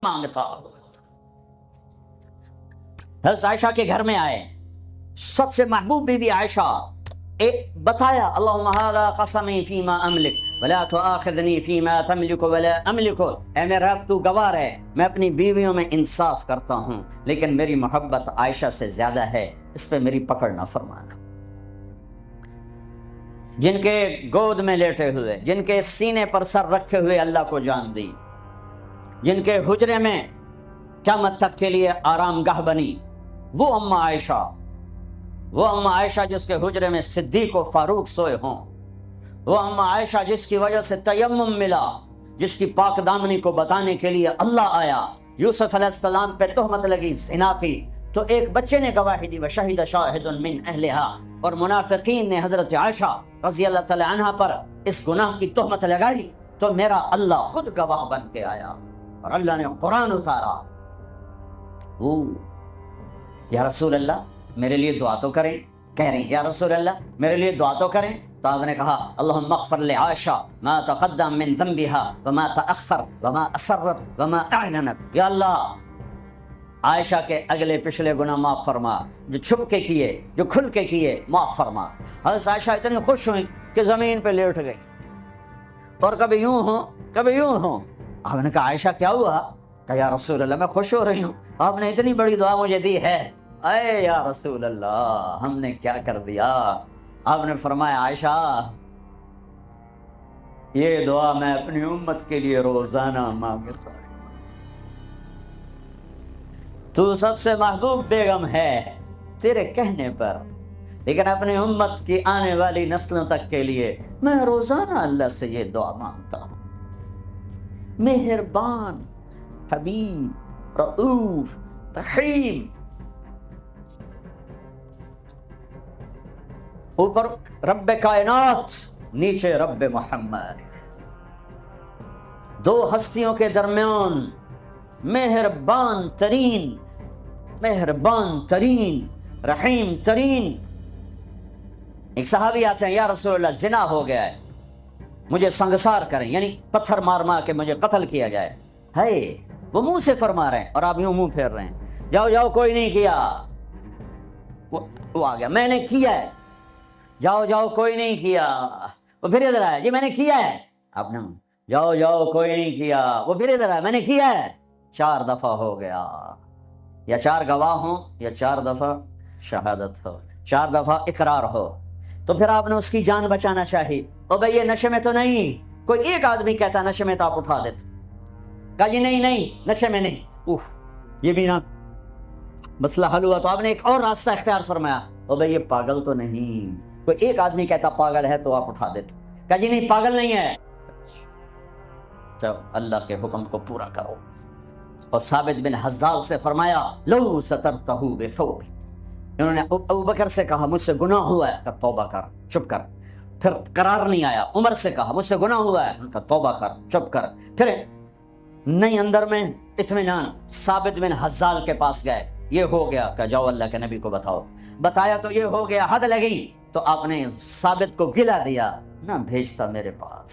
مانگتا. حضرت عائشہ کے گھر میں آئے, سب سے محبوب بیوی عائشہ, بتایا اللہم ھذا قسمی فیما املک ولا تؤاخذنی فیما تملک ولا املک. اے میرا رب تو گواہ ہے, میں اپنی بیویوں میں انصاف کرتا ہوں لیکن میری محبت عائشہ سے زیادہ ہے, اس پہ میری پکڑ نہ فرمانا. جن کے گود میں لیٹے ہوئے, جن کے سینے پر سر رکھے ہوئے اللہ کو جان دی, جن کے حجرے میں قیامت تک کے لیے آرام گاہ بنی, وہ اماں عائشہ, وہ اماں عائشہ جس کے حجرے میں صدیق و فاروق سوئے ہوں, وہ اماں عائشہ جس کی وجہ سے تیمم ملا, جس کی پاک دامنی کو بتانے کے لیے اللہ آیا. یوسف علیہ السلام پہ تہمت لگی زنا کی تو ایک بچے نے گواہی دی, وشہد شاہد من اہلہا, اور منافقین نے حضرت عائشہ رضی اللہ تعالی عنہ پر اس گناہ کی تہمت لگائی تو میرا اللہ خود گواہ بن کے آیا اور اللہ نے قرآن اتارا. یا رسول اللہ میرے لیے دعا تو کریں, کہہ رہے ہیں یا رسول اللہ میرے لیے دعا تو کریں. تو آپ نے کہا اللہم اغفر لعائشہ ما تقدم من ذنبها وما تأخر وما اسرت وما اعلنت. یا اللہ عائشہ کے اگلے پچھلے گناہ معاف فرما, جو چھپ کے کیے جو کھل کے کیے معاف فرما. حضرت عائشہ اتنی خوش ہوئی کہ زمین پہ لیٹ گئی, اور کبھی یوں ہوں کبھی یوں ہوں. آپ نے کہا عائشہ کیا ہوا؟ کہا یا رسول اللہ میں خوش ہو رہی ہوں, آپ نے اتنی بڑی دعا مجھے دی ہے. اے یا رسول اللہ ہم نے کیا کر دیا؟ آپ نے فرمایا عائشہ یہ دعا میں اپنی امت کے لیے روزانہ مانگتا ہوں. تو سب سے محبوب بیگم ہے تیرے کہنے پر, لیکن اپنی امت کی آنے والی نسلوں تک کے لیے میں روزانہ اللہ سے یہ دعا مانگتا ہوں. مہربان, حبیب, رؤوف, رحیم. اوپر رب کائنات, نیچے رب محمد, دو ہستیوں کے درمیان مہربان ترین, مہربان ترین, رحیم ترین. ایک صحابی آتے ہیں, یا رسول اللہ زنا ہو گیا ہے, مجھے سنگسار کریں, یعنی پتھر مار مار کے مجھے قتل کیا جائے. ہے وہ منہ سے فرما رہے ہیں اور آپ یوں منہ پھیر رہے ہیں, جاؤ جاؤ کوئی نہیں کیا. وہ آ گیا میں نے کیا ہے, جاؤ جاؤ کوئی نہیں کیا. وہ پھر ادھر آیا, جی میں نے کیا ہے. آپ نے جاؤ جاؤ کوئی نہیں کیا. وہ پھر ادھر آیا, میں نے کیا ہے. 4 دفعہ ہو گیا, یا 4 گواہ ہوں یا 4 دفعہ شہادت ہو, 4 دفعہ اقرار ہو. تو پھر آپ نے اس کی جان بچانا چاہی. او بھئی یہ نشے میں تو نہیں, کوئی ایک آدمی کہتا نشے میں تو آپ اٹھا دیتے. کہا جی نہیں نہیں نشے میں نہیں. یہ بھی نہ مسئلہ حل ہوا. تو آپ نے ایک اور راستہ اختیار فرمایا, او بھئی یہ پاگل تو نہیں, کوئی ایک آدمی کہتا پاگل ہے تو آپ اٹھا دیتے. کہا جی نہیں پاگل نہیں ہے. چلو اللہ کے حکم کو پورا کرو. اور ثابت بن حزال سے فرمایا لو سترتہ بثوب. انہوں نے ابو بکر سے کہا مجھ سے گناہ ہوا ہے, کہا توبہ کر چپ کر. پھر قرار نہیں آیا. عمر سے کہا مجھ سے گناہ ہوا ہے, کہا توبہ کر چپ کر. پھر نہیں اندر میں اطمینان, ثابت بن حزال کے پاس گئے, یہ ہو گیا, کہ جاؤ اللہ کے نبی کو بتاؤ. بتایا تو یہ ہو گیا, حد لگی. تو آپ نے ثابت کو گلا دیا, نہ بھیجتا میرے پاس.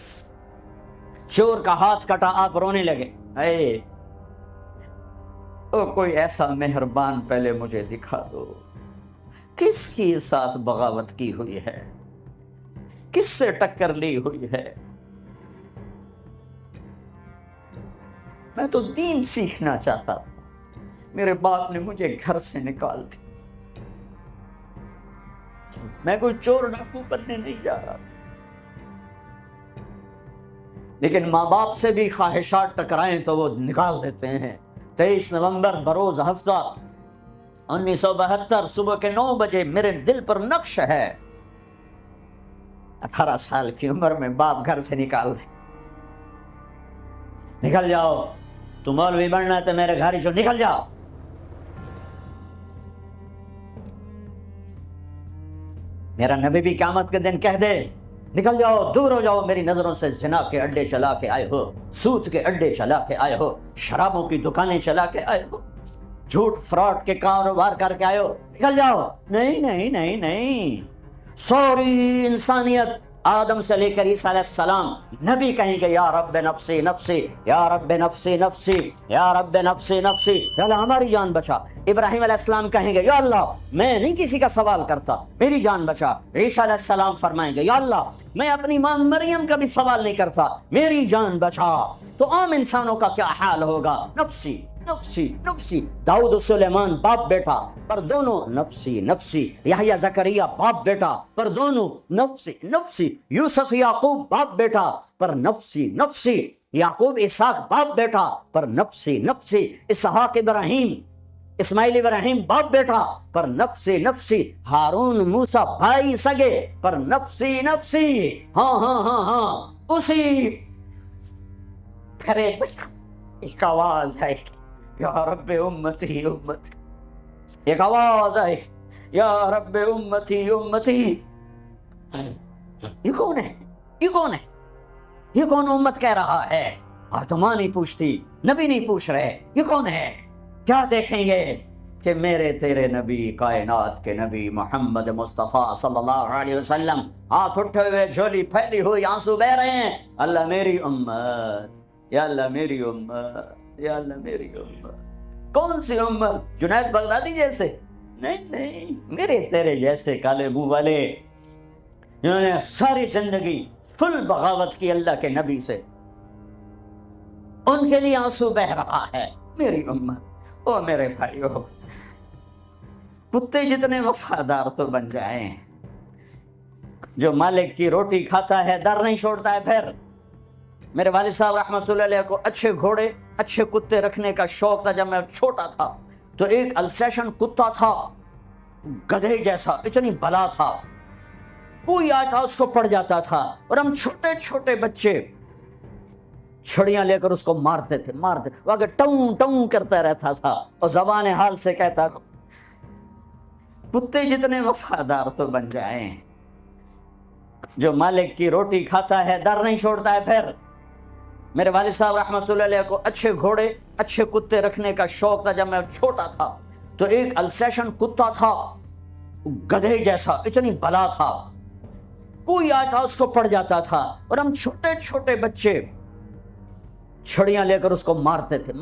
چور کا ہاتھ کٹا, آپ رونے لگے. اے کوئی ایسا مہربان پہلے مجھے دکھا دو, کس کی ساتھ بغاوت کی ہوئی ہے, کس سے ٹکر لی ہوئی ہے. میں تو دین سیکھنا چاہتا, میرے باپ نے مجھے گھر سے نکال دی. میں کوئی چور ڈاکو بننے نہیں جا رہا, لیکن ماں باپ سے بھی خواہشات ٹکرائیں تو وہ نکال دیتے ہیں. 23 نومبر بروز ہفتہ 1972 صبح کے 9 بجے میرے دل پر نقش ہے. 18 سال کی عمر میں باپ گھر سے نکال دے, نکل جاؤ, تو مولوی بننا ہے تو میرے گھر جو نکل جاؤ. میرا نبی بھی قیامت کے دن کہہ دے نکل جاؤ, دور ہو جاؤ میری نظروں سے. زنا کے اڈے چلا کے آئے ہو, سود کے اڈے چلا کے آئے ہو, شرابوں کی دکانیں چلا کے آئے ہو, جھوٹ فراڈ کے کاروبار کر کے آئے ہو, نکل جاؤ. نہیں نہیں نہیں نہیں, سوری انسانیت آدم سے لے کر عیسیٰ علیہ السلام نبی کہیں گے یا رب نفسی نفسی، یا رب نفسی نفسی، یا رب نفسی نفسی، یا اللہ ہماری جان بچا۔ ابراہیم علیہ السلام کہیں گے یا اللہ میں نہیں کسی کا سوال کرتا، میری جان بچا۔ عیسیٰ علیہ السلام فرمائیں گے یا اللہ میں اپنی ماں مریم کا بھی سوال نہیں کرتا، میری جان بچا۔ تو عام انسانوں کا کیا حال ہوگا؟ نفسی نفسی نفسی۔ داؤد و سلیمان باپ بیٹا پر دونوں نفسی نفسی، یحییٰ زکریا باپ بیٹا پر دونوں نفسی نفسی، یوسف یعقوب باپ بیٹا پر نفسی نفسی، یعقوب اسحاق باپ بیٹا پر نفسی نفسی، اسحاق ابراہیم اسماعیل ابراہیم باپ بیٹا پر نفسی نفسی، ہارون موسیٰ بھائی سگے پر نفسی نفسی۔ ہاں ہاں ہاں ہاں، اسی پھر ایک آواز ہے یا رب امتی امتی، ایک آواز ہے یا رب امتی امتی۔ یہ کون ہے؟ یہ کون ہے؟ یہ کون امت کہہ رہا ہے؟ اور تو ماں نہیں پوچھتی، نبی نہیں پوچھ رہے، یہ کون ہے؟ کیا دیکھیں گے کہ میرے تیرے نبی، کائنات کے نبی محمد مصطفیٰ صلی اللہ علیہ وسلم ہاتھ اٹھے ہوئے، جھولی پھیلی ہوئی، آنسو بہ رہے ہیں، اللہ میری امت، یا اللہ میری امت، یا اللہ میری امت۔ کون سی امت؟ جنید بغدادی جیسے؟ نہیں نہیں، میرے تیرے جیسے کالے منہ والے جنہوں نے ساری زندگی فل بغاوت کی اللہ کے نبی سے، ان کے لیے آنسو بہ رہا ہے۔ میری امت، او میرے بھائیو، کتے جتنے وفادار تو بن جائیں، جو مالک کی روٹی کھاتا ہے در نہیں چھوڑتا ہے۔ پھر میرے والد صاحب رحمۃ اللہ علیہ کو اچھے گھوڑے اچھے کتے رکھنے کا شوق تھا۔ جب میں چھوٹا تھا تو ایک السیشن کتا تھا، گدھے جیسا، اتنی بلا تھا، کوئی آتا اس کو پڑ جاتا تھا، اور ہم چھوٹے چھوٹے بچے چھڑیاں لے کر اس کو مارتے تھے، وہ آگے ٹوں ٹوں کرتا رہتا تھا اور زبان حال سے کہتا تھا کتے جتنے وفادار تو بن جائیں، جو مالک کی روٹی کھاتا ہے در نہیں چھوڑتا ہے۔ پھر میرے والد صاحب رحمۃ اللہ علیہ کو اچھے گھوڑے اچھے کتے رکھنے کا شوق تھا۔ جب میں چھوٹا تھا تو ایک السیشن کتا تھا، گدھے جیسا، اتنی بلا تھا، کوئی آتا اس کو پڑ جاتا تھا، اور ہم چھوٹے چھوٹے بچے چھڑیاں لے کر اس کو مارتے تھے،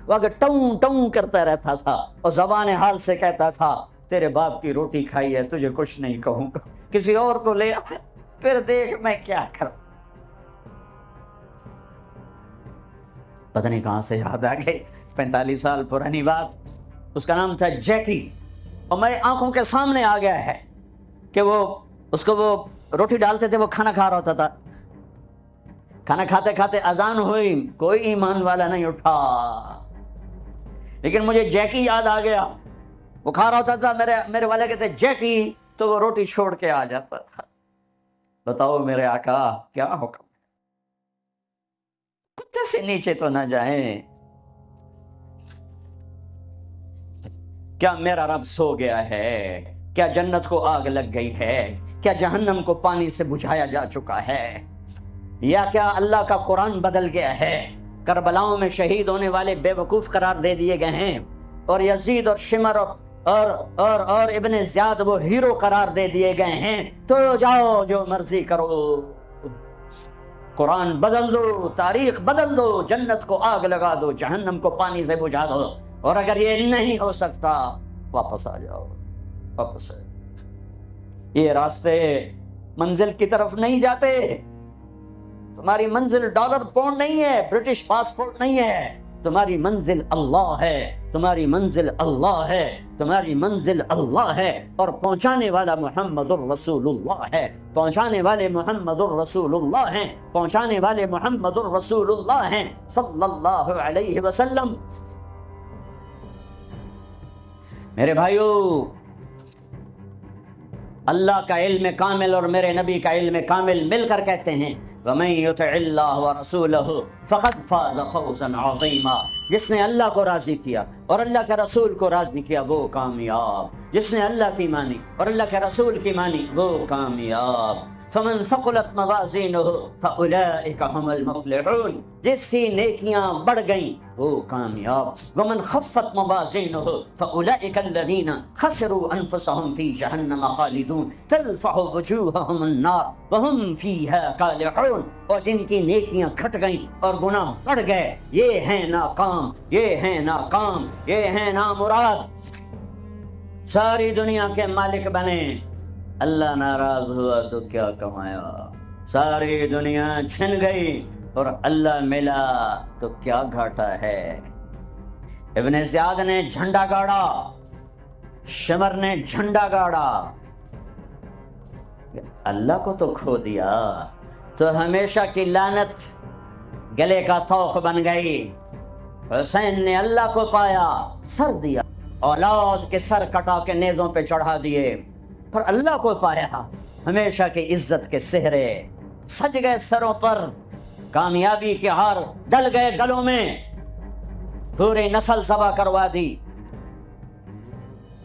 وہ آگے ٹوں ٹوں کرتا رہتا تھا اور زبان حال سے کہتا تھا تیرے باپ کی روٹی کھائی ہے، تجھے کچھ نہیں کہوں گا، کسی اور کو لے آ، پھر دیکھ میں کیا کروں۔ پتہ نہیں کہاں سے یاد آ گئی، 45 سال پرانی بات۔ اس کا نام تھا جیکی، اور میرے آنکھوں کے سامنے آ گیا ہے کہ وہ اس کو وہ روٹی ڈالتے تھے، وہ کھانا کھا رہا ہوتا تھا، کھانا کھاتے کھاتے اذان ہوئی، کوئی ایمان والا نہیں اٹھا، لیکن مجھے جیکی یاد آ گیا۔ وہ کھا رہا ہوتا تھا، میرے والے کہتے جیکی، تو وہ روٹی چھوڑ کے آ جاتا تھا۔ بتاؤ میرے آقا کیا حکم، کتے سے نیچے تو نہ جائیں۔ کیا میرا رب سو گیا ہے؟ کیا جنت کو آگ لگ گئی ہے؟ کیا جہنم کو پانی سے بجھایا جا چکا ہے؟ یا کیا اللہ کا قرآن بدل گیا ہے؟ کربلاؤں میں شہید ہونے والے بے وقوف قرار دے دیے گئے ہیں، اور یزید اور شمر اور ابن زیاد وہ ہیرو قرار دے دیے گئے ہیں۔ تو جاؤ جو مرضی کرو، قرآن بدل دو، تاریخ بدل دو، جنت کو آگ لگا دو، جہنم کو پانی سے بجھا دو، اور اگر یہ نہیں ہو سکتا واپس آ جاؤ، واپس آ جاؤ۔ یہ راستے منزل کی طرف نہیں جاتے، تمہاری منزل ڈالر پاؤنڈ نہیں ہے، برٹش پاسپورٹ نہیں ہے، تمہاری منزل اللہ ہے، تمہاری منزل اللہ ہے، تمہاری منزل اللہ ہے، اور پہنچانے والا محمد الرسول اللہ ہے، پہنچانے والے محمد الرسول اللہ ہیں، پہنچانے والے محمد الرسول اللہ ہیں صلی اللہ علیہ وسلم۔ میرے بھائیو، اللہ کا علم کامل اور میرے نبی کا علم کامل مل کر کہتے ہیں وَمَن يُطِعِ اللَّهَ وَرَسُولَهُ فَقَدْ فَازَ فَوْزًا عَظِيمًا۔ جس نے اللہ کو راضی کیا اور اللہ کے رسول کو راضی کیا وہ کامیاب، جس نے اللہ کی مانی اور اللہ کے رسول کی مانی وہ کامیاب۔ فمن ثقلت موازینہ فاولئک هم المفلحون، جس کی نیکیاں بڑھ گئیں وہ کامیاب، ومن خفت موازینہ فاولئک الذین خسروا انفسهم فی جہنم خالدون تلفح وجوہہم النار وہم فیہا کالحون، اور جن کی نیکیاں گھٹ گئیں اور گناہ بڑھ گئے یہ ہیں ناکام، یہ ہیں ناکام، یہ ہیں نامراد، ساری دنیا کے مالک بنے، اللہ ناراض ہوا تو کیا کمایا، ساری دنیا چھن گئی اور اللہ ملا تو کیا گھاٹا ہے۔ ابن زیاد نے جھنڈا گاڑا، شمر نے جھنڈا گاڑا، اللہ کو تو کھو دیا تو ہمیشہ کی لعنت گلے کا طوق بن گئی۔ حسین نے اللہ کو پایا، سر دیا، اولاد کے سر کٹا کے نیزوں پہ چڑھا دیے، پر اللہ کو پایا، ہمیشہ کی عزت کے سہرے سج گئے سروں پر، کامیابی کے ہار ڈل گئے گلوں میں، پوری نسل ذبح کروا دی۔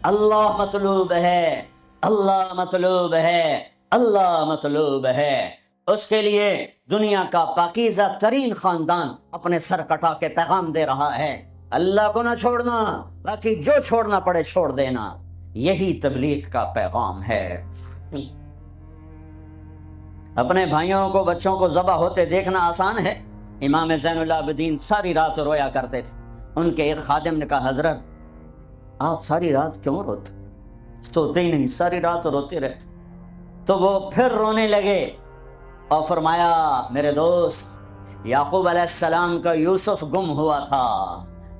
اللہ مطلوب ہے، اللہ مطلوب ہے، اللہ مطلوب ہے، اس کے لیے دنیا کا پاکیزہ ترین خاندان اپنے سر کٹا کے پیغام دے رہا ہے، اللہ کو نہ چھوڑنا، باقی جو چھوڑنا پڑے چھوڑ دینا، یہی تبلیغ کا پیغام ہے۔ اپنے بھائیوں کو، بچوں کو ذبح ہوتے دیکھنا آسان ہے۔ امام زین العابدین ساری رات رویا کرتے تھے۔ ان کے ایک خادم نے کہا، حضرت آپ ساری رات کیوں روتے؟ سوتے ہی نہیں، ساری رات روتے رہتے۔ تو وہ پھر رونے لگے اور فرمایا، میرے دوست، یعقوب علیہ السلام کا یوسف گم ہوا تھا،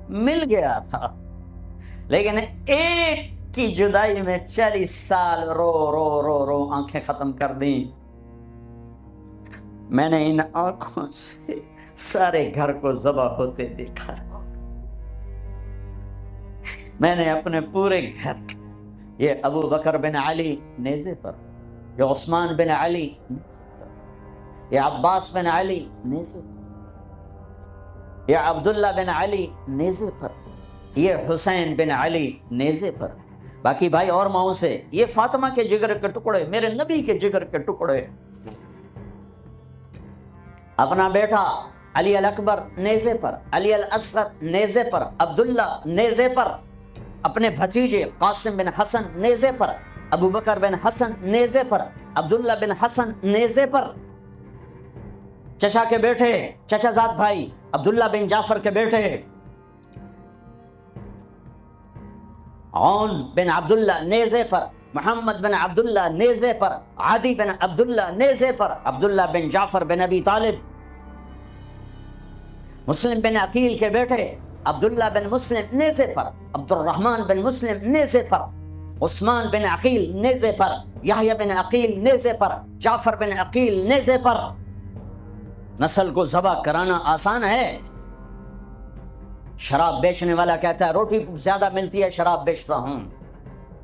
مل گیا تھا، لیکن ایک کی جدائی میں 40 سال رو رو رو رو آنکھیں ختم کر دیں۔ میں نے ان آنکھوں سے سارے گھر کو ذبح ہوتے دیکھا، میں نے اپنے پورے گھر، یہ ابو بکر بن علی نیزے پر، یہ عثمان بن علی نیزے پر، یہ عباس بن علی نیزے پر، یہ عبداللہ بن علی نیزے پر، یہ حسین بن علی نیزے پر، باقی بھائی اور ماؤں سے، یہ فاطمہ کے جگر کے ٹکڑے، میرے نبی کے جگر کے ٹکڑے، اپنا بیٹا علی الاکبر نیزے پر، علی الاصغر نیزے پر، عبداللہ نیزے پر، اپنے بھتیجے قاسم بن حسن نیزے پر، ابو بکر بن حسن نیزے پر، عبداللہ بن حسن نیزے پر، چچا کے بیٹے، چچا زاد بھائی عبداللہ بن جعفر کے بیٹے عون بن عبداللہ نیزے پر، محمد بن عبداللہ نیزے پر، عادی بن عبداللہ نیزے پر، عبداللہ بن جعفر بن ابی طالب، مسلم بن عقیل کے بیٹے عبداللہ بن مسلم نیزے پر، عبد الرحمن بن مسلم نیزے پر، عثمان بن عقیل نیزے پر، یحییٰ بن عقیل نیزے پر، جعفر بن عقیل نیزے پر۔ نسل کو ذبح کرانا آسان ہے؟ شراب بیچنے والا کہتا ہے روٹی زیادہ ملتی ہے، شراب بیچتا ہوں،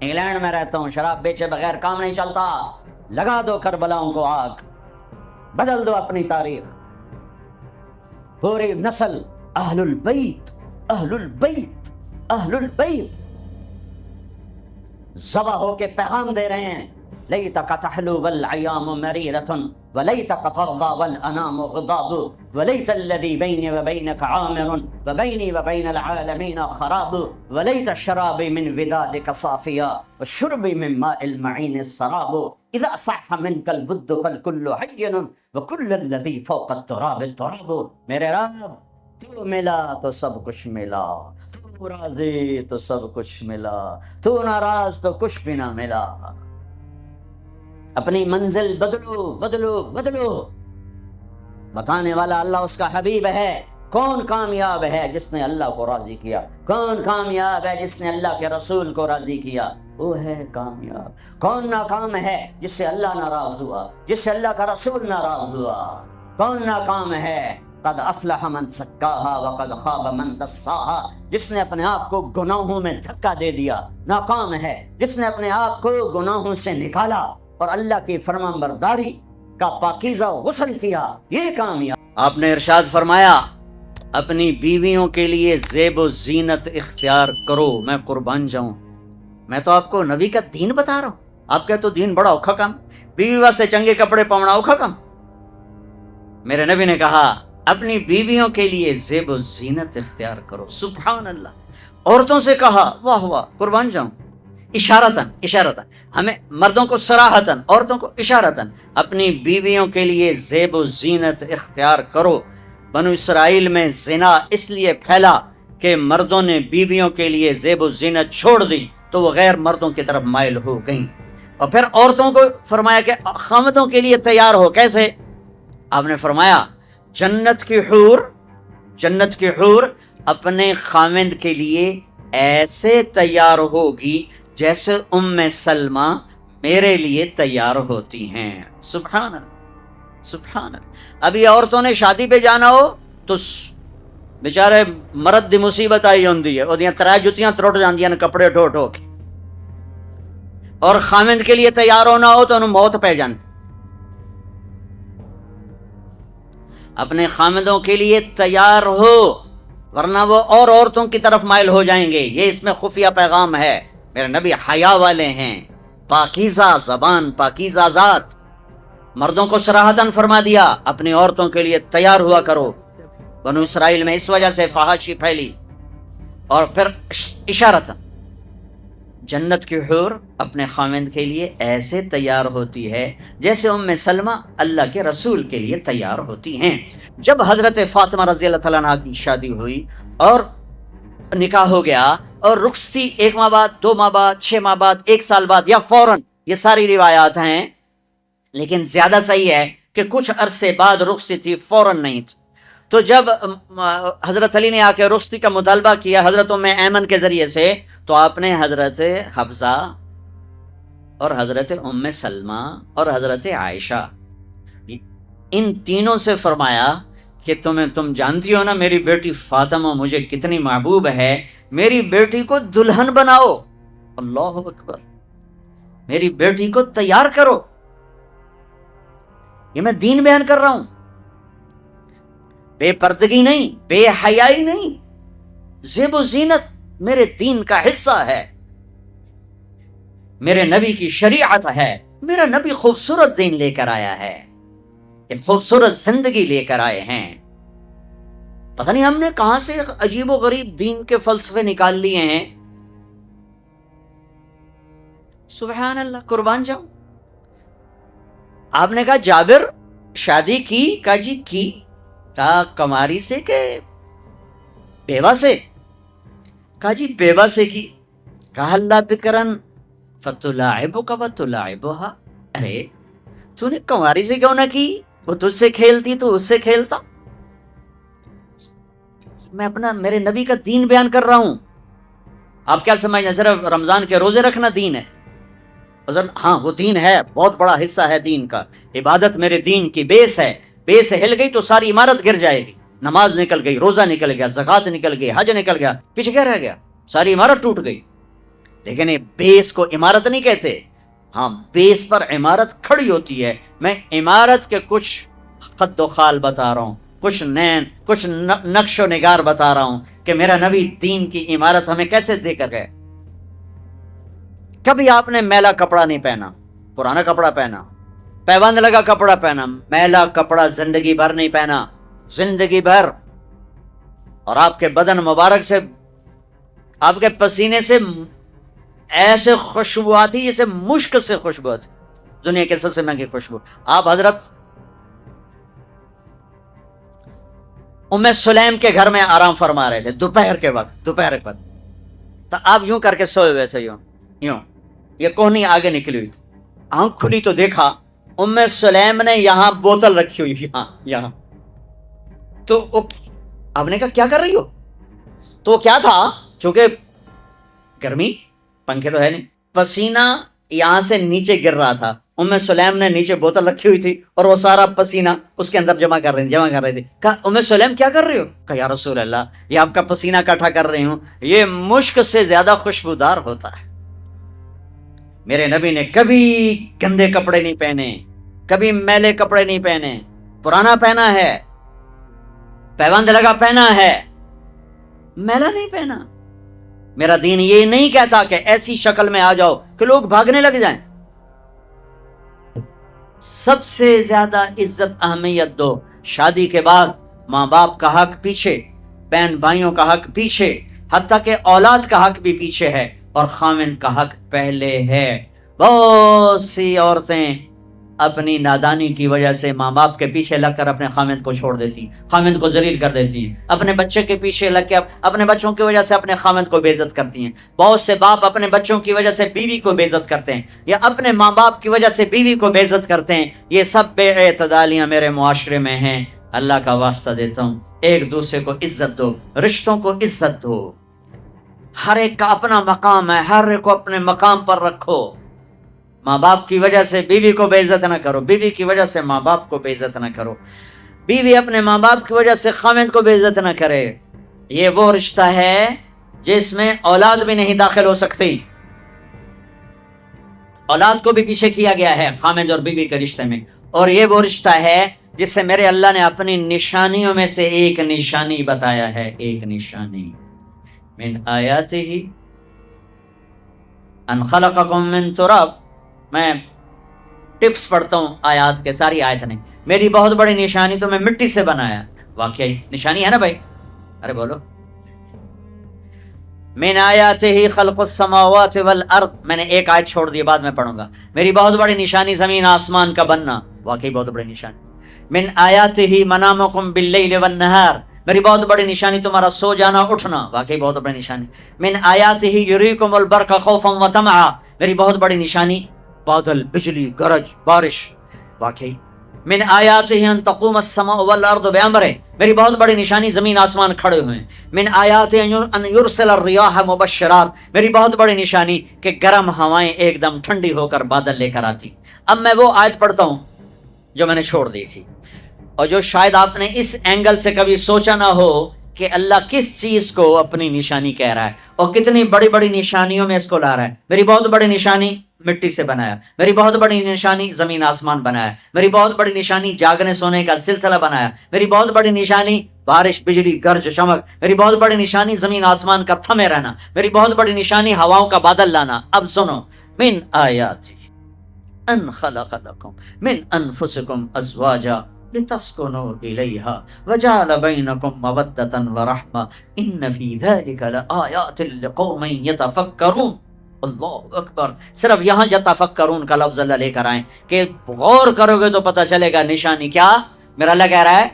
انگلینڈ میں رہتا ہوں، شراب بیچے بغیر کام نہیں چلتا، لگا دو کربلاؤں کو آگ، بدل دو اپنی تاریخ۔ پوری نسل اہل البیت، اہل البیت، اہل البیت ذبح ہو کے پیغام دے رہے ہیں، لیتک تحلو والایام مریرۃ ولیتک ترضی والانام غضاب ولیت الذی بینی وبینک عامر وبینی وبین العالمین خراب ولیت شرابی من ودادک صافیا وشربی من ماء المعین السراب اذا صح منک الود فالکل حین وکل الذی فوق التراب التراب۔ میرے رب تو ملا تو سب کچھ ملا، تو راضی تو سب کچھ ملا، تو ناراض تو کچھ بھی نہ ملا۔ اپنی منزل بدلو بدلو بدلو، بتانے والا اللہ اس کا حبیب ہے۔ کون کامیاب ہے جس نے اللہ کو راضی کیا؟ کون کامیاب ہے جس نے اللہ کے رسول کو راضی کیا؟ وہ ہے کامیاب۔ کون ناکام ہے جس سے اللہ ناراض ہوا، جس سے اللہ کا رسول ناراض ہوا؟ کون ناکام ہے؟ قد افلح من زکاہا وقد خاب من دساہا، جس نے اپنے آپ کو گناہوں میں دھکا دے دیا ناکام ہے، جس نے اپنے آپ کو گناہوں سے نکالا اور اللہ کی فرمانبرداری کا پاکیزہ غسل کیا، یہ کامیاب۔ آپ نے ارشاد فرمایا اپنی بیویوں کے لیے زیب و زینت اختیار کرو، میں قربان جاؤں۔ میں تو آپ کو نبی کا دین بتا رہا ہوں، آپ کا تو دین بڑا اوکھا کام, بیوی واسطے چنگے کپڑے پاؤنا اوکھا کام. میرے نبی نے کہا اپنی بیویوں کے لیے زیب و زینت اختیار کرو. سبحان اللہ. عورتوں سے کہا, واہ واہ, قربان جاؤں, اشارتاً ہمیں مردوں کو صراحتاً, عورتوں کو اشارتاً, اپنی بیویوں کے لیے زیب و زینت اختیار کرو. بنو اسرائیل میں زنا اس لیے پھیلا کہ مردوں نے بیویوں کے لیے زیب و زینت چھوڑ دی تو وہ غیر مردوں کی طرف مائل ہو گئیں. اور پھر عورتوں کو فرمایا کہ خاوندوں کے لیے تیار ہو. کیسے؟ آپ نے فرمایا جنت کی حور اپنے خاوند کے لیے ایسے تیار ہوگی جیسے ام سلمہ میرے لیے تیار ہوتی ہیں. سبحان اللہ, سبحان اللہ. ابھی عورتوں نے شادی پہ جانا ہو تو بیچارے مرد دی مصیبت آئی ہوندی ہے, وہ ترائے جتیاں تروٹ جاندیاں کپڑے ڈھو ڈھو کے, اور خاوند کے لیے تیار ہونا ہو تو انہوں موت پہ جان. اپنے خاوندوں کے لیے تیار ہو ورنہ وہ اور عورتوں کی طرف مائل ہو جائیں گے. یہ اس میں خفیہ پیغام ہے. میرے نبی حیا والے ہیں, پاکیزہ زبان, پاکیزہ ذات. مردوں کو صراحتاً فرما دیا اپنی عورتوں کے لیے تیار ہوا کرو. بنو اسرائیل میں اس وجہ سے فحاشی پھیلی. اور پھر اشارتاً جنت کی حور اپنے خاوند کے لیے ایسے تیار ہوتی ہے جیسے ام سلمہ اللہ کے رسول کے لیے تیار ہوتی ہیں. جب حضرت فاطمہ رضی اللہ تعالیٰ عنہ کی شادی ہوئی اور نکاح ہو گیا اور رخصتی 1 ماہ بعد, 2 ماہ بعد, 6 ماہ بعد, 1 سال بعد یا فوراً, یہ ساری روایات ہیں, لیکن زیادہ صحیح ہے کہ کچھ عرصے بعد رخصتی تھی, فوراً نہیں تھی. تو جب حضرت علی نے آ کے رخصتی کا مطالبہ کیا حضرت ام ایمن کے ذریعے سے, تو آپ نے حضرت حفصہ اور حضرت ام سلمہ اور حضرت عائشہ ان تینوں سے فرمایا کہ تم جانتی ہو نا میری بیٹی فاطمہ مجھے کتنی محبوب ہے, میری بیٹی کو دلہن بناؤ. اللہ اکبر. میری بیٹی کو تیار کرو. یہ میں دین بیان کر رہا ہوں, بے پردگی نہیں, بے حیائی نہیں. زیب و زینت میرے دین کا حصہ ہے, میرے نبی کی شریعت ہے. میرا نبی خوبصورت دین لے کر آیا ہے, ایک خوبصورت زندگی لے کر آئے ہیں. پتہ نہیں ہم نے کہاں سے عجیب و غریب دین کے فلسفے نکال لیے ہیں. سبحان اللہ, قربان جاؤں. آپ نے کہا جابر شادی کی, کہا جی کی. کہا کماری سے کہ بیوہ سے؟ کہا جی بیوہ سے کی. کہا اللہ بکرن فتلاعبک وتلاعبها. ارے تو نے کماری سے کیوں نہ کی, وہ تجھ سے کھیلتی تو اس سے کھیلتا. میں میرے نبی کا دین بیان کر رہا ہوں. آپ کیا سمجھنا صرف رمضان کے روزے رکھنا دین ہے؟ ہاں وہ دین ہے, بہت بڑا حصہ ہے دین کا. عبادت میرے دین کی بیس ہے. بیس ہل گئی تو ساری عمارت گر جائے گی. نماز نکل گئی, روزہ نکل گیا, زکوٰۃ نکل گئی, حج نکل گیا, پیچھے کیا رہ گیا؟ ساری عمارت ٹوٹ گئی. لیکن یہ بیس کو عمارت نہیں کہتے. ہاں بیس پر عمارت کھڑی ہوتی ہے. میں عمارت کے کچھ خط و خال بتا رہا ہوں, کچھ نقش و نگار بتا رہا ہوں کہ میرا نبی دین کی عمارت ہمیں کیسے دے کر گئے. کبھی آپ نے میلا کپڑا نہیں پہنا, پرانا کپڑا پہنا, پیبند لگا کپڑا پہنا. میلا کپڑا زندگی بھر نہیں پہنا, زندگی بھر. اور آپ کے بدن مبارک سے, آپ کے پسینے سے ایسے خوشبو آتی جیسے مشک سے خوشبو آتی, دنیا کے سب سے مہنگی خوشبو. آپ حضرت ام سلیم کے گھر میں آرام فرما رہے تھے دوپہر کے وقت. تو آپ یوں کر کے سوئے ہوئے تھے, یوں یہ کوہنی آگے نکلی ہوئی تھی. آنکھ کھلی تو دیکھا ام سلیم نے یہاں بوتل رکھی ہوئی, یہاں. تو آپ نے کہا کیا کر رہی ہو؟ تو کیا تھا, چونکہ گرمی, پنکھے تو ہے نہیں, پسینہ یہاں سے نیچے گر رہا تھا. ام سلیم نے نیچے بوتل رکھی ہوئی تھی اور وہ سارا پسینہ اس کے اندر جمع کر رہی تھی. کہا ام سلیم کیا کر رہی ہو؟ کہا یا رسول اللہ یہ آپ کا پسینہ اکٹھا کر رہی ہوں, یہ مشک سے زیادہ خوشبودار ہوتا ہے. میرے نبی نے کبھی گندے کپڑے نہیں پہنے, کبھی میلے کپڑے نہیں پہنے. پرانا پہنا ہے, پیبند لگا پہنا ہے, میلا نہیں پہنا. میرا دین یہ نہیں کہتا کہ ایسی شکل میں آ جاؤ کہ لوگ بھاگنے لگ جائیں. سب سے زیادہ عزت اہمیت دو. شادی کے بعد ماں باپ کا حق پیچھے، بہن بھائیوں کا حق پیچھے، حتیٰ کہ اولاد کا حق بھی پیچھے ہے، اور خاوند کا حق پہلے ہے. بہت سی عورتیں اپنی نادانی کی وجہ سے ماں باپ کے پیچھے لگ کر اپنے خاوند کو چھوڑ دیتی، خاوند کو ذلیل کر دیتی ہیں. اپنے بچے کے پیچھے لگ کے اپنے بچوں کی وجہ سے اپنے خاوند کو بے عزت کرتی ہیں. بہت سے باپ اپنے بچوں کی وجہ سے بیوی کو بے عزت کرتے ہیں، یا اپنے ماں باپ کی وجہ سے بیوی کو بے عزت کرتے ہیں. یہ سب بے اعتدالیاں میرے معاشرے میں ہیں. اللہ کا واسطہ دیتا ہوں، ایک دوسرے کو عزت دو، رشتوں کو عزت دو. ہر ایک کا اپنا مقام ہے، ہر ایک کو اپنے مقام پر رکھو. ماں باپ کی وجہ سے بیوی کو بے عزت نہ کرو، بیوی کی وجہ سے ماں باپ کو بے عزت نہ کرو، بیوی اپنے ماں باپ کی وجہ سے خاوند کو بے عزت نہ کرے. یہ وہ رشتہ ہے جس میں اولاد بھی نہیں داخل ہو سکتی. اولاد کو بھی پیچھے کیا گیا ہے خاوند اور بیوی کے رشتے میں. اور یہ وہ رشتہ ہے جس سے میرے اللہ نے اپنی نشانیوں میں سے ایک نشانی بتایا ہے. ایک نشانی، من آیاتہ ان خلقکم من تراب. میں ٹپس پڑھتا ہوں آیات کے، ساری آیت نہیں. میری بہت بڑی نشانی تو میں مٹی سے بنایا. واقعی نشانی ہے نا بھائی؟ ارے بولو. من آیاتہ خلق السماوات والارض. میں نے ایک آیت چھوڑ دی، بعد میں پڑھوں گا. میری بہت بڑی نشانی زمین آسمان کا بننا. واقعی بہت بڑی نشانی. من آیاتہ منامکم باللیل والنہار. میری بہت بڑی نشانی تمہارا سو جانا اٹھنا. واقعی بہت بڑی نشانی. من آیاتہ یریکم البرق خوفا وطمعا. میری بہت بڑی نشانی بادل، بجلی، گرج، بارش. واقعی. من آیاتہ ان تقوم السماء والارض بامرہ. میری بہت بڑی نشانی زمین آسمان کھڑے ہوئے ہیں. من آیاتہ ان یرسل الریاح مبشرات. میری بہت بڑی نشانی کہ گرم ہوائیں ایک دم ٹھنڈی ہو کر بادل لے کر آتی. اب میں وہ آیت پڑھتا ہوں جو میں نے چھوڑ دی تھی، اور جو شاید آپ نے اس اینگل سے کبھی سوچا نہ ہو کہ اللہ کس چیز کو اپنی نشانی کہہ رہا ہے اور کتنی بڑی بڑی نشانیوں میں اس کو لا رہا ہے. میری بہت بڑی نشانی مٹی سے بنایا، میری بہت بڑی نشانی زمین آسمان بنایا، میری بہت بڑی نشانی جاگنے سونے کا سلسلہ بنایا، میری بہت بڑی نشانی بارش، بجلی، گرج، چمک، میری بہت بڑی نشانی زمین آسمان کا تھمے رہنا، میری بہت بڑی نشانی ہواؤں کا بادل لانا. اب سنو، من آیات ان خلق لکم من انفسکم ازواجا لتسکنوا الیہا وجعل بینکم مودۃ ورحمہ ان فی ذلک لآیات لقوم یتفکرون. اللہ اکبر. صرف یہاں یتفکرون کا لفظ اللہ لے کر آئیں کہ غور کرو گے تو پتہ چلے گا نشانی کیا. میرا اللہ کہہ رہا ہے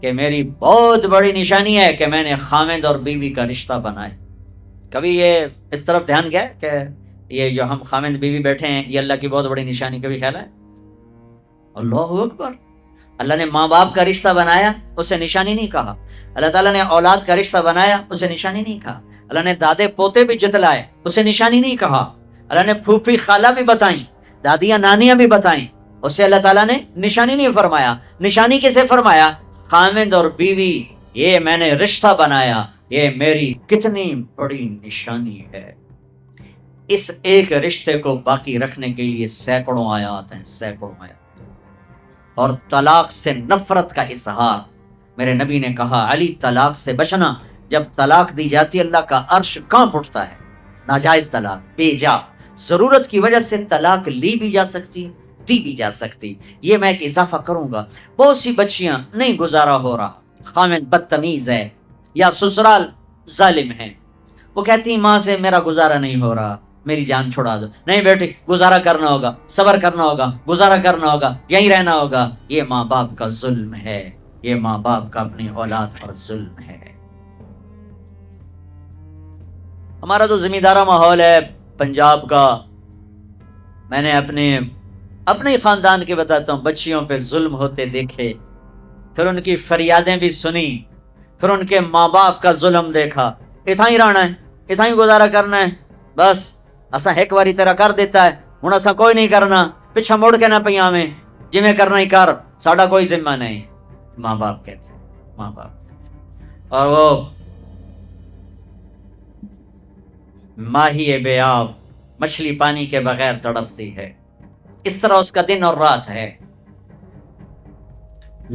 کہ میری بہت بڑی نشانی ہے کہ میں نے خاوند اور بیوی کا رشتہ بنایا. کبھی یہ اس طرف دھیان گیا کہ یہ جو ہم خاوند بیوی بیٹھے ہیں یہ اللہ کی بہت بڑی نشانی؟ کبھی خیال ہے؟ اللہ اکبر. اللہ نے ماں باپ کا رشتہ بنایا، اسے نشانی نہیں کہا. اللہ تعالیٰ نے اولاد کا رشتہ بنایا، اسے نشانی نہیں کہا. اللہ نے دادے پوتے بھی جتلائے، اسے نشانی نہیں کہا. اللہ نے پھوپھی خالہ بھی بتائیں، دادیاں نانیاں بھی بتائیں، اسے اللہ تعالیٰ نے نشانی نہیں فرمایا. نشانی کیسے فرمایا؟ خاوند اور بیوی یہ میں نے رشتہ بنایا، یہ میری کتنی بڑی نشانی ہے. اس ایک رشتے کو باقی رکھنے کے لیے سینکڑوں آیات ہیں، سینکڑوں آیات. اور طلاق سے نفرت کا اظہار. میرے نبی نے کہا علی طلاق سے بچنا. جب طلاق دی جاتی اللہ کا عرش کانپ اٹھتا ہے. ناجائز طلاق، بے جا، ضرورت کی وجہ سے طلاق لی بھی جا سکتی، دی بھی جا سکتی. یہ میں ایک اضافہ کروں گا. بہت سی بچیاں نہیں گزارا ہو رہا، خاوند بدتمیز ہے یا سسرال ظالم ہے، وہ کہتی ہیں ماں سے میرا گزارا نہیں ہو رہا، میری جان چھڑا دو. نہیں بیٹی، گزارا کرنا ہوگا، صبر کرنا ہوگا، گزارا کرنا ہوگا، یہیں رہنا ہوگا. یہ ماں باپ کا ظلم ہے، یہ ماں باپ کا اپنی اولاد پر ظلم ہے. ہمارا تو زمیندارہ ماحول ہے پنجاب کا. میں نے اپنے خاندان کے بتاتا ہوں، بچیوں پہ ظلم ہوتے دیکھے، پھر ان کی فریادیں بھی سنی، پھر ان کے ماں باپ کا ظلم دیکھا. اتنا ہی رہنا ہے، اتنا ہی گزارا کرنا ہے، بس اسا ایک باری تیرا کر دیتا ہے، ہوں اسا کوئی نہیں کرنا، پیچھا مڑ کے نہ پیا میں، جی میں کرنا ہی کر، ساڈا کوئی ذمہ نہیں. ماں باپ کہتے ہیں، ماں باپ کہتے ہیں. اور وہ ماہی بے آب، مچھلی پانی کے بغیر تڑپتی ہے، اس طرح اس کا دن اور رات ہے.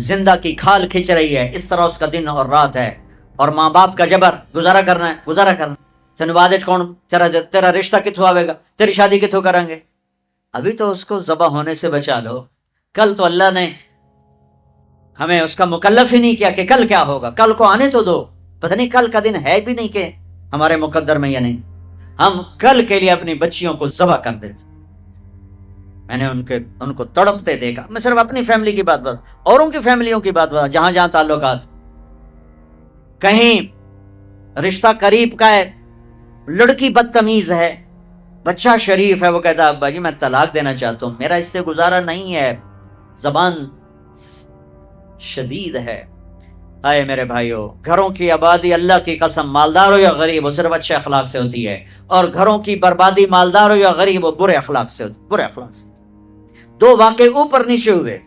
زندہ کی کھال کھچ رہی ہے، اس طرح اس کا دن اور رات ہے. اور ماں باپ کا جبر، گزارا کرنا ہے، گزارا کرنا. تینوں بعد کون تیرا رشتہ کتوں آئے گا، تیری شادی کتوں کریں گے؟ ابھی تو اس کو ذبح ہونے سے بچا لو. کل تو اللہ نے ہمیں اس کا مکلف ہی نہیں کیا کہ کل کیا ہوگا، کل کو آنے تو دو، پتہ نہیں کل کا دن ہے بھی نہیں کہ ہمارے مقدر میں یا نہیں. ہم کل کے لیے اپنی بچیوں کو ذبح کر دیتے. میں نے ان کو تڑپتے دیکھا. میں صرف اپنی فیملی کی بات اوروں کی فیملیوں کی بات جہاں جہاں تعلقات، کہیں رشتہ قریب کا ہے، لڑکی بدتمیز ہے، بچہ شریف ہے، وہ کہتا ابا جی میں طلاق دینا چاہتا ہوں، میرا اس سے گزارا نہیں ہے، زبان شدید ہے. آئے میرے بھائیو، گھروں کی آبادی اللہ کی قسم مالدار ہو یا غریب وہ صرف اچھے اخلاق سے ہوتی ہے، اور گھروں کی بربادی مالدار ہو یا غریب وہ برے اخلاق سے ہوتی ہے. برے اخلاق سے. دو واقعے اوپر نیچے ہوئے.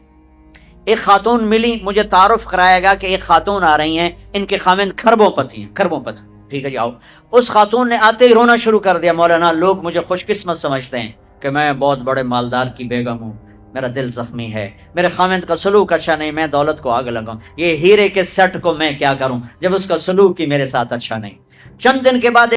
ایک خاتون ملی، مجھے تعارف کرایا گیا کہ ایک خاتون آ رہی ہیں، ان کے خاوند کھربوں پتی ہیں، کھربوں پتی. ٹھیک ہے جی آؤ. اس خاتون نے آتے ہی رونا شروع کر دیا، مولانا لوگ مجھے خوش قسمت سمجھتے ہیں کہ میں بہت بڑے مالدار کی بیگم ہوں، میرا دل زخمی ہے، میرے خاوند کا سلوک اچھا نہیں، میں دولت کو آگ لگاؤں، یہ ہیرے کے سیٹ کو میں کیا کروں جب اس کا سلوک ہی میرے ساتھ اچھا نہیں. چند دن کے بعد